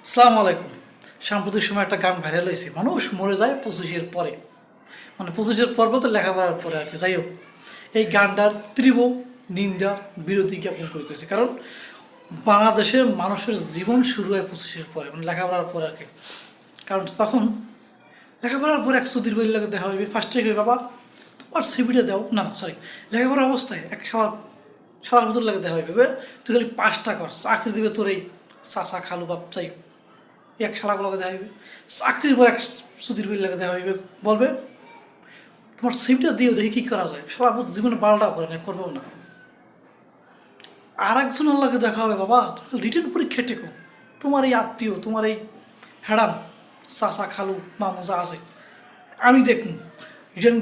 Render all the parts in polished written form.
আসসালামু আলাইকুম। সাম্প্রতিক সময় একটা গান ভাইরাল হয়েছে, মানুষ মরে যায় 25-এর পরে, মানে 25-এর পর বলতে লেখাপড়ার পরে আর কি। যাই হোক, এই গানটার তীব্র নিন্দা বিরোধী জ্ঞাপন করতেছে, কারণ বাংলাদেশের মানুষের জীবন শুরু হয় 25-এর পরে, মানে লেখাপড়ার পরে আর কি। কারণ তখন লেখাপড়ার পরে এক সুধীর বই লাগে দেখা হইবে, ফার্স্টে কই বাবা তোমার সিভিটা দাও, না না সরি, লেখাপড়ার অবস্থায় এক সালার ভিতর লাগে দেখা হইবে, তুই খালি 5টা কর, চাকরি দিবে তোর এই চাচা খালু বাপ। যাই হোক, এক শালাগুলোকে দেখা হইবে, চাকরির পর এক সুধীর বিল্লাকে দেখা হইবে, বলবে তোমার সিভিটা দিয়েও দেখি কী করা যায়। শালা জীবনে বারোটাও করে না, করবেও না। আর একজন আল্লাহকে দেখা হবে, বাবা তুমি রিটেন পরীক্ষা টেকো, তোমার এই আত্মীয়, তোমার এই হ্যাডাম চাচা খালু মামু যা আছে আমি দেখুন,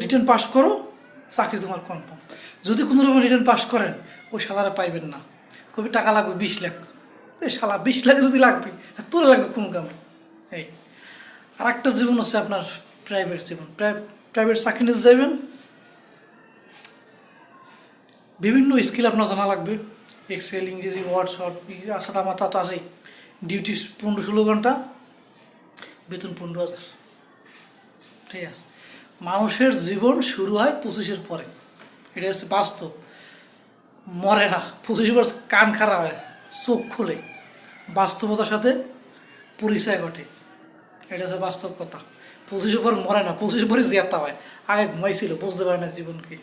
রিটেন পাস করো, চাকরি তোমার কনফার্ম। যদি কোনো রকম রিটেন পাস করেন, ওই শালারা পাইবেন না। কবি টাকা লাগবে 20 লাখ, এই শালা 20 লাখ যদি লাগবে, তোরা লাগবে কোন কামে। এই আর একটা জীবন আছে আপনার, প্রাইভেট জীবন। প্রাইভেট চাকরি নিতে যাবেন, বিভিন্ন স্কিল আপনার জানা লাগবে, এক্সেল, ইংরেজি, ওয়ার্ড শর্ট, আসা মাথা তো আছেই। ডিউটি 15-16 ঘন্টা, বেতন 15,000। ঠিক আছে, মানুষের জীবন শুরু হয় 25-এর পরে, এটা হচ্ছে বাস্তব। মরে না 25-এর পর, কান খারাপ হয়, চোখ খুলে বাস্তবতার সাথে পরিচয় ঘটে, এটা হচ্ছে বাস্তব কথা। 25-এর পর মরে না, 25-এর পরে জিয়াতা হয়, আগে ঘুমাইছিল, বুঝতে পারে না জীবনকে।